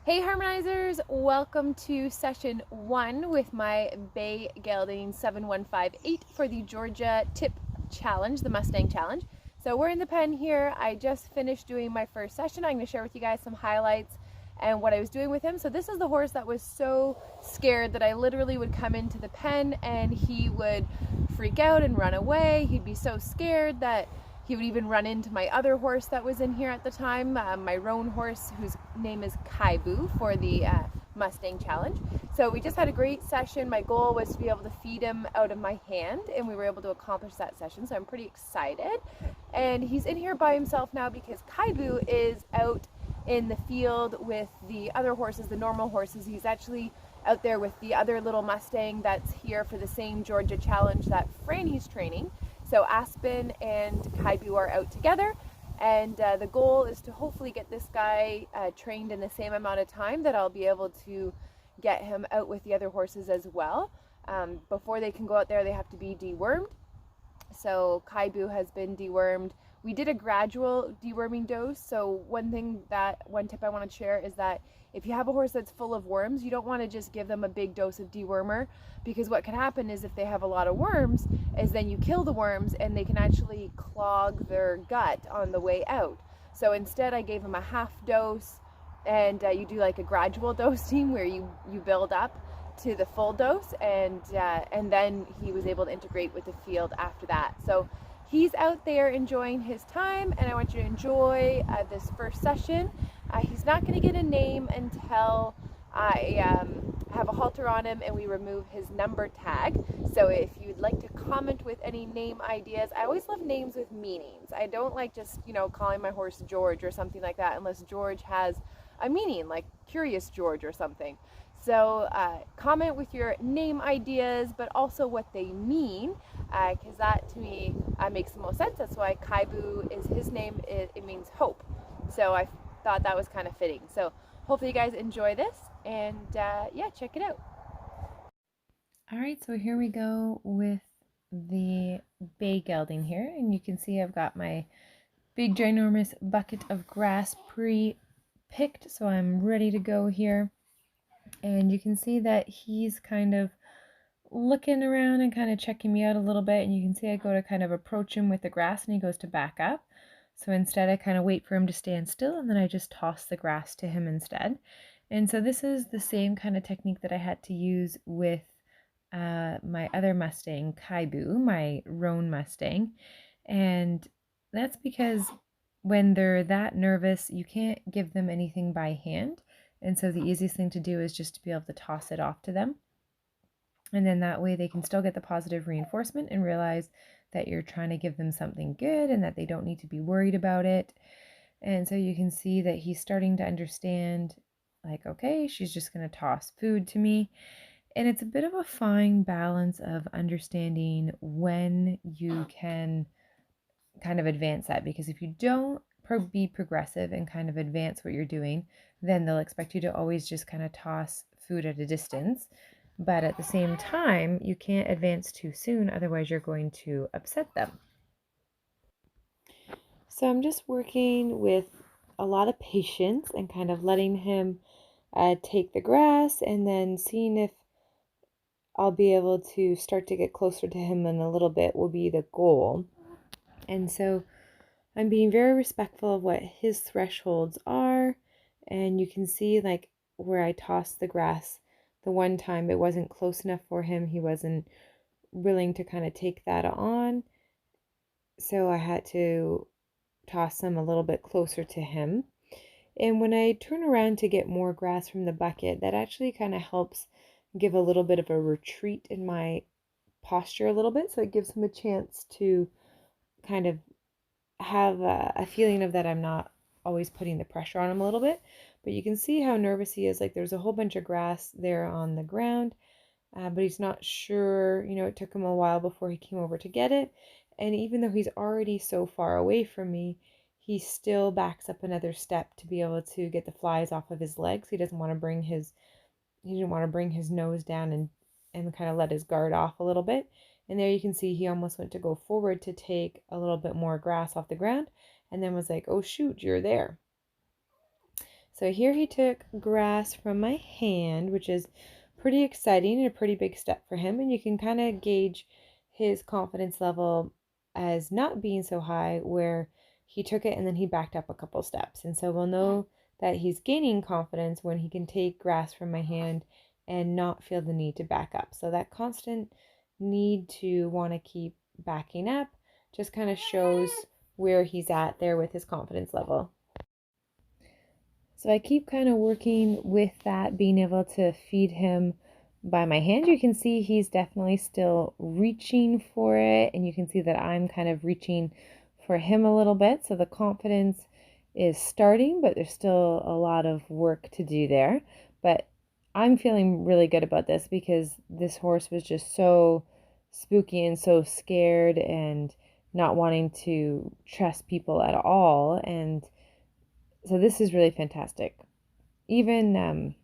Hey Harmonizers, welcome to session 1 with my Bay Gelding 7158 for the Georgia Tip Challenge, the Mustang Challenge. So we're in the pen here. I just finished doing my first session. I'm going to share with you guys some highlights and what I was doing with him. So this is the horse that was so scared that I literally would come into the pen and he would freak out and run away. He'd be so scared that he would even run into my other horse that was in here at the time, my roan horse, whose name is Kaibu, for the Mustang Challenge. So we just had a great session. My goal was to be able to feed him out of my hand, and we were able to accomplish that session, so I'm pretty excited. And he's in here by himself now because Kaibu is out in the field with the other horses, the normal horses. He's actually out there with the other little Mustang that's here for the same Georgia Challenge that Franny's training. So Aspen and Kaibu are out together, and the goal is to hopefully get this guy trained in the same amount of time that I'll be able to get him out with the other horses as well. Before they can go out there, they have to be dewormed. So Kaibu has been dewormed. We did a gradual deworming dose. So one tip I want to share is that if you have a horse that's full of worms, you don't want to just give them a big dose of dewormer, because what can happen is if they have a lot of worms is then you kill the worms and they can actually clog their gut on the way out. So instead I gave him a half dose, and you do like a gradual dosing where you build up to the full dose, and then he was able to integrate with the field after that. So he's out there enjoying his time, and I want you to enjoy this first session. He's not going to get a name until I have a halter on him and we remove his number tag. So if you'd like to comment with any name ideas, I always love names with meanings. I don't like just, calling my horse George or something like that unless George has a meaning, like Curious George or something. So comment with your name ideas, but also what they mean, because that to me makes the most sense. That's why Kaibu is his name. It means hope. So I thought that was kind of fitting. So hopefully you guys enjoy this, and yeah, check it out. All right, so here we go with the Bay Gelding here, and you can see I've got my big ginormous bucket of grass pre-picked, so I'm ready to go here. And you can see that he's kind of looking around and kind of checking me out a little bit, and you can see I go to kind of approach him with the grass and he goes to back up. So instead I kind of wait for him to stand still, and then I just toss the grass to him instead. And so this is the same kind of technique that I had to use with my other Mustang, Kaibu, my roan Mustang. And that's because when they're that nervous, you can't give them anything by hand. And so the easiest thing to do is just to be able to toss it off to them. And then that way they can still get the positive reinforcement and realize that you're trying to give them something good and that they don't need to be worried about it. And so you can see that he's starting to understand, like, okay, she's just going to toss food to me. And it's a bit of a fine balance of understanding when you can kind of advance that, because if you don't be progressive and kind of advance what you're doing, then they'll expect you to always just kind of toss food at a distance. But at the same time, you can't advance too soon, otherwise you're going to upset them. So I'm just working with a lot of patience and kind of letting him take the grass, and then seeing if I'll be able to start to get closer to him in a little bit will be the goal. And so I'm being very respectful of what his thresholds are. And you can see, like, where I tossed the grass the one time, it wasn't close enough for him. He wasn't willing to kind of take that on. So I had to toss them a little bit closer to him. And when I turn around to get more grass from the bucket, that actually kind of helps give a little bit of a retreat in my posture a little bit. So it gives him a chance to kind of have a feeling of that I'm not always putting the pressure on him a little bit. But you can see how nervous he is. Like, there's a whole bunch of grass there on the ground, but he's not sure. It took him a while before he came over to get it. And even though he's already so far away from me, he still backs up another step to be able to get the flies off of his legs. He didn't want to bring his nose down and kind of let his guard off a little bit. And there you can see he almost went to go forward to take a little bit more grass off the ground, and then was like, oh shoot, you're there. So here he took grass from my hand, which is pretty exciting and a pretty big step for him. And you can kind of gauge his confidence level as not being so high, where he took it and then he backed up a couple steps. And so we'll know that he's gaining confidence when he can take grass from my hand and not feel the need to back up. So that constant need to want to keep backing up just kind of shows where he's at there with his confidence level. So I keep kind of working with that, being able to feed him by my hand. You can see he's definitely still reaching for it, and you can see that I'm kind of reaching for him a little bit. So the confidence is starting, but there's still a lot of work to do there. But I'm feeling really good about this because this horse was just so spooky and so scared and not wanting to trust people at all. And so this is really fantastic. Even,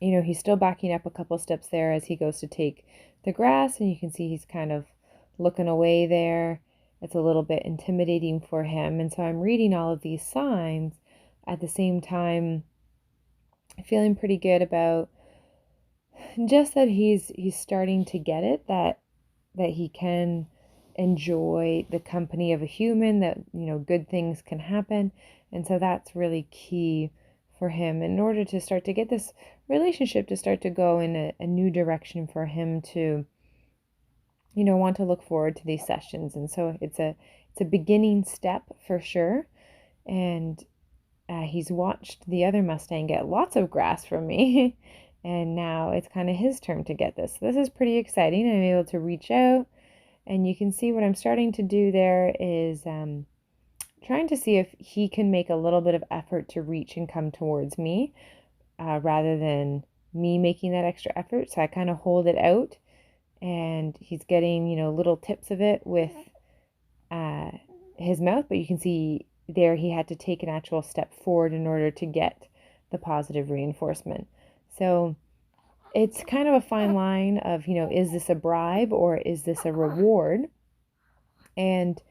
he's still backing up a couple steps there as he goes to take the grass, and you can see he's kind of looking away there. It's a little bit intimidating for him. And so I'm reading all of these signs at the same time, feeling pretty good about just that he's starting to get it, that he can enjoy the company of a human, that good things can happen. And so that's really key for him in order to start to get this relationship to start to go in a new direction, for him to want to look forward to these sessions. And so it's a beginning step for sure. And he's watched the other Mustang get lots of grass from me and now it's kind of his turn to get this. This is pretty exciting. I'm able to reach out, and you can see what I'm starting to do there is trying to see if he can make a little bit of effort to reach and come towards me rather than me making that extra effort. So I kind of hold it out, and he's getting, little tips of it with his mouth, but you can see there he had to take an actual step forward in order to get the positive reinforcement. So it's kind of a fine line of, is this a bribe or is this a reward? And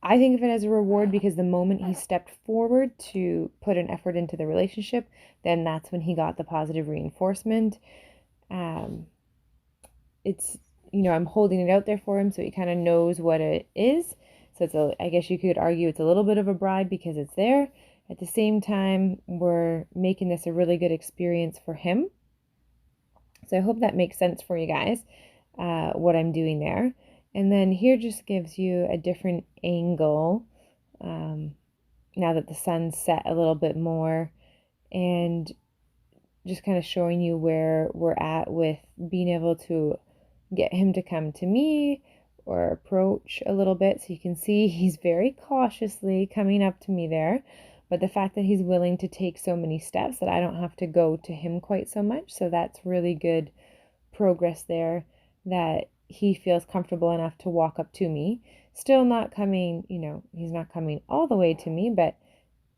I think of it as a reward because the moment he stepped forward to put an effort into the relationship, then that's when he got the positive reinforcement. It's, I'm holding it out there for him so he kind of knows what it is. So I guess you could argue it's a little bit of a bribe because it's there. At the same time, we're making this a really good experience for him. So I hope that makes sense for you guys, what I'm doing there. And then here just gives you a different angle now that the sun's set a little bit more, and just kind of showing you where we're at with being able to get him to come to me or approach a little bit. So you can see he's very cautiously coming up to me there. But the fact that he's willing to take so many steps that I don't have to go to him quite so much. So that's really good progress there, that he feels comfortable enough to walk up to me. Still not coming, he's not coming all the way to me, but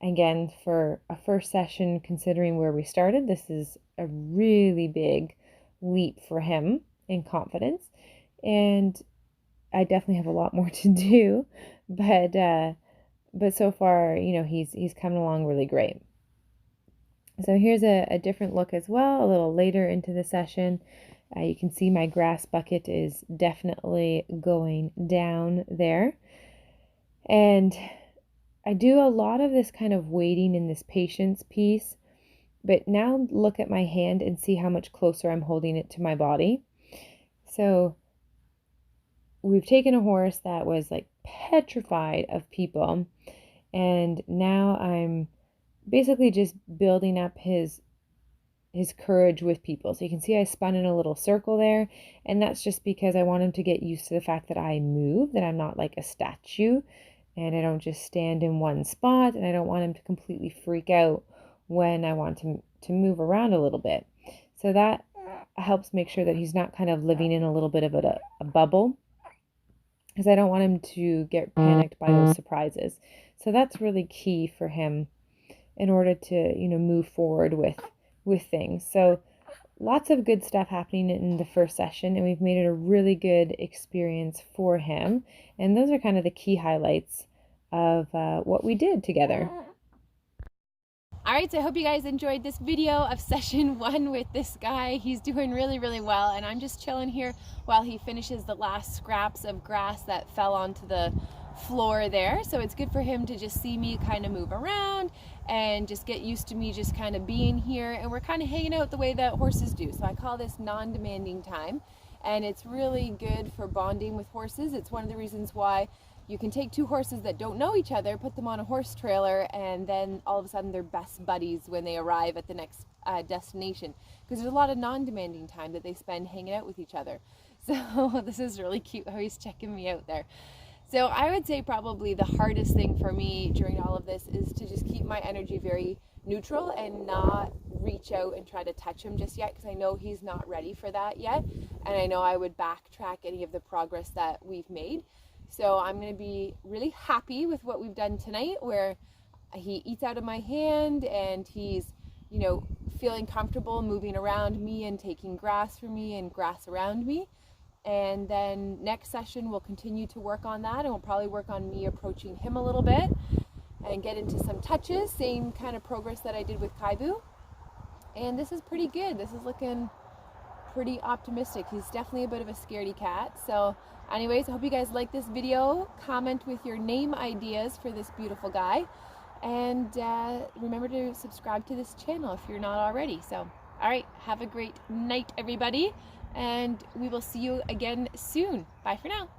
again, for a first session, considering where we started, this is a really big leap for him in confidence. And I definitely have a lot more to do, but so far, he's coming along really great. So here's a different look as well, a little later into the session. You can see my grass bucket is definitely going down there. And I do a lot of this kind of waiting in this patience piece, but now look at my hand and see how much closer I'm holding it to my body. So we've taken a horse that was like petrified of people, and now I'm basically just building up his courage with people. So you can see I spun in a little circle there, and that's just because I want him to get used to the fact that I move, that I'm not like a statue, and I don't just stand in one spot, and I don't want him to completely freak out when I want him to move around a little bit. So that helps make sure that he's not kind of living in a little bit of a bubble, because I don't want him to get panicked by those surprises. So that's really key for him in order to, move forward with things. So lots of good stuff happening in the first session, and we've made it a really good experience for him. And those are kind of the key highlights of what we did together. Alright, so I hope you guys enjoyed this video of session 1 with this guy. He's doing really, really well, and I'm just chilling here while he finishes the last scraps of grass that fell onto the floor there. So it's good for him to just see me kind of move around and just get used to me just kind of being here, and we're kind of hanging out the way that horses do. So I call this non-demanding time, and it's really good for bonding with horses. It's one of the reasons why you can take two horses that don't know each other, put them on a horse trailer, and then all of a sudden they're best buddies when they arrive at the next destination, because there's a lot of non-demanding time that they spend hanging out with each other. So this is really cute how he's checking me out there. So I would say probably the hardest thing for me during all of this is to just keep my energy very neutral and not reach out and try to touch him just yet, because I know he's not ready for that yet, and I know I would backtrack any of the progress that we've made. So I'm going to be really happy with what we've done tonight, where he eats out of my hand and he's, you know, feeling comfortable moving around me and taking grass from me and grass around me. And then next session we'll continue to work on that, and we'll probably work on me approaching him a little bit and get into some touches, same kind of progress that I did with Kaibu. And this is pretty good. This is looking pretty optimistic. He's definitely a bit of a scaredy cat. So anyways, I hope you guys like this video. Comment with your name ideas for this beautiful guy, and remember to subscribe to this channel if you're not already. So alright, have a great night everybody, and we will see you again soon. Bye for now.